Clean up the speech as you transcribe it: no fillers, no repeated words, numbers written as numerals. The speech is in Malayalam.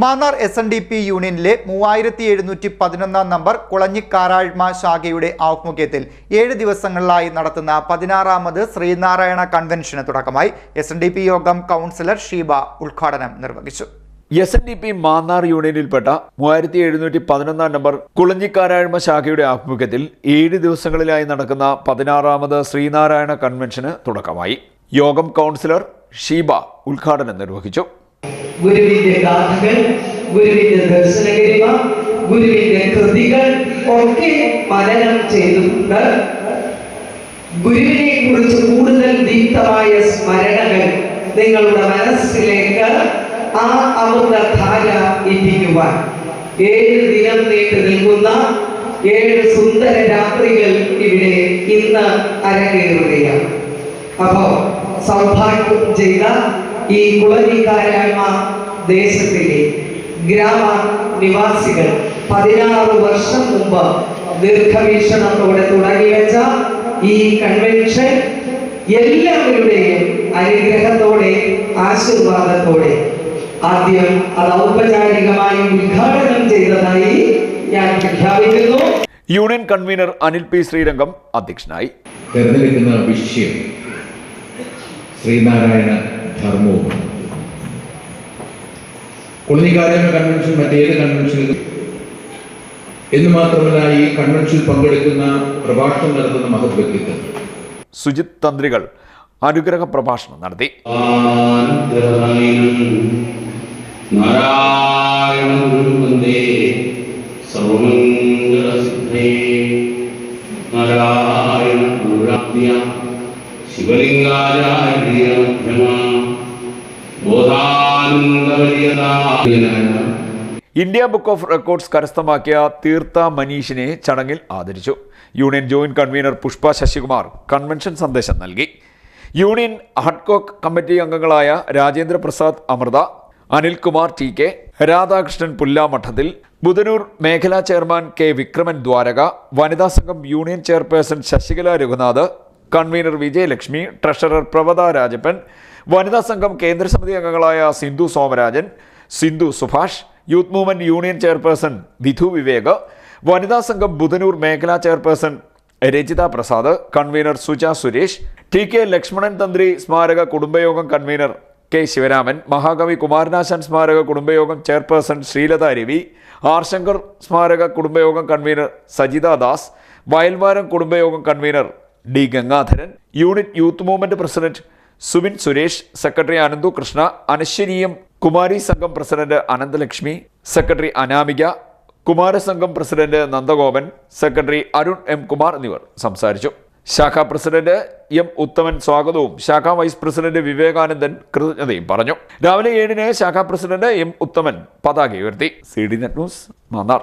മാന്നാർ SNDP യൂണിയനിലെ 3711 നമ്പർ കുളഞ്ഞിക്കാരാഴ്മ ശാഖയുടെ ആഭിമുഖ്യത്തിൽ 7 ദിവസങ്ങളിലായി നടത്തുന്ന 16ാമത് ശ്രീനാരായണ കൺവെൻഷന് തുടക്കമായി. SNDP യോഗം കൗൺസിലർ ഷീബ ഉദ്ഘാടനം നിർവഹിച്ചു. SNDP മാന്നാർ യൂണിയനിൽപ്പെട്ട 3711 നമ്പർ കുളഞ്ഞിക്കാരാഴ്മ ശാഖയുടെ ആഭിമുഖ്യത്തിൽ 7 ദിവസങ്ങളിലായി നടക്കുന്ന 16ാമത് ശ്രീനാരായണ കൺവെൻഷന് തുടക്കമായി. യോഗം കൗൺസിലർ ഷീബ ഉദ്ഘാടനം നിർവഹിച്ചു. ഗുരുവിന്റെ ഗാഥകൾ, ഗുരുവിന്റെ ദർശനഗരിമ, ഗുരുവിന്റെ കൃതികൾ ഒക്കെ മനനം ചെയ്തിട്ടുണ്ട്. ഗുരുവിനെ കുറിച്ച് കൂടുതൽ ദീപ്തമായ സ്മരണകൾ നിങ്ങളുടെ മനസ്സിലേക്ക് ആ അമൃതധാര എത്തിക്കുവാൻ 7 ദിനം നീണ്ടു നിൽക്കുന്ന 7 സുന്ദര രാത്രികൾ ഇവിടെ ഇന്ന് അരങ്ങേറുകയാണ്. അപ്പോ സൗഭാഗ്യം ചെയ്ത ഈ കുളഞ്ഞിക്കാരാഴ്മ ദേശത്തിലെ ഗ്രാമ നിവാസികൾ 16 വർഷം മുമ്പ് ദീർഘവീക്ഷണത്തോടെ തുടങ്ങിവെച്ച ഈ കൺവെൻഷൻ എല്ലാവരുടെയും അനുഗ്രഹത്തോടെ ആശീർവാദത്തോടെ ആദ്യം അത് ഔപചാരികമായി ഉദ്ഘാടനം ചെയ്തതായി ഞാൻ പ്രഖ്യാപിക്കുന്നു. Union convener Anil P. Sreerangam അധ്യക്ഷനായി. തെരഞ്ഞെടുക്കുന്ന വിഷയം ശ്രീനാരായണ ധർമ്മവും. കുളഞ്ഞിക്കാരാഴ്മ കൺവെൻഷൻ മറ്റേത് കൺവെൻഷനിലും എന്ന് മാത്രമല്ല, ഈ കൺവെൻഷനിൽ പങ്കെടുക്കുന്ന പ്രഭാഷണം നടത്തുന്ന മഹത് വ്യക്തിത്വം സുജിത് തന്ത്രികൾ അനുഗ്രഹ പ്രഭാഷണം നടത്തി. ഇന്ത്യ ബുക്ക് ഓഫ് റെക്കോർഡ്സ് കരസ്ഥമാക്കിയ തീർത്ഥ മനീഷിനെ ചടങ്ങിൽ ആദരിച്ചു. Union joint convener Pushpa Sasikumar convention സന്ദേശം നൽകി. യൂണിയൻ ഹഡ്കോക്ക് കമ്മിറ്റി അംഗങ്ങളായ രാജേന്ദ്ര പ്രസാദ് അമൃത, അനിൽകുമാർ TK, രാധാകൃഷ്ണൻ പുല്ലാമഠത്തിൽ, ബുധനൂർ മേഖലാ ചെയർമാൻ K. വിക്രമൻ ദ്വാരക, വനിതാ സംഘം union chairperson Sasikala Raghunath, convener Vijayalakshmi, treasurer പ്രവത രാജപ്പൻ, വനിതാ സംഘം കേന്ദ്രസമിതി അംഗങ്ങളായ Sindhu Somarajan, Sindhu Subhash, youth movement union chairperson Vidhu Vivek, വനിതാ സംഘം ബുധനൂർ മേഖലാ chairperson Rajitha Prasad, convener Suja Suresh, TK Lakshmanan Thanthri സ്മാരക കുടുംബയോഗം കൺവീനർ K. ശിവരാമൻ, മഹാകവി കുമാരനാശാൻ സ്മാരക കുടുംബയോഗം ചെയർപേഴ്സൺ ശ്രീലത രവി, ആർ ശങ്കർ സ്മാരക കുടുംബയോഗം കൺവീനർ സജിത ദാസ്, വയൽവാരം കുടുംബയോഗം convener D. Gangadharan, unit youth movement president Subin Suresh, secretary Ananthu Krishna, അനശ്വരീയം കുമാരി സംഘം പ്രസിഡന്റ് അനന്തലക്ഷ്മി, സെക്രട്ടറി അനാമിക, കുമാരസംഘം president Nandagopan, secretary Arun M. Kumar എന്നിവർ സംസാരിച്ചു. ശാഖാ പ്രസിഡന്റ് M. ഉത്തമൻ സ്വാഗതവും ശാഖാ വൈസ് പ്രസിഡന്റ് വിവേകാനന്ദൻ കൃതജ്ഞതയും പറഞ്ഞു. രാവിലെ 7-ന് ശാഖാ പ്രസിഡന്റ് M. ഉത്തമൻ പതാക ഉയർത്തി. CD net news Mannar.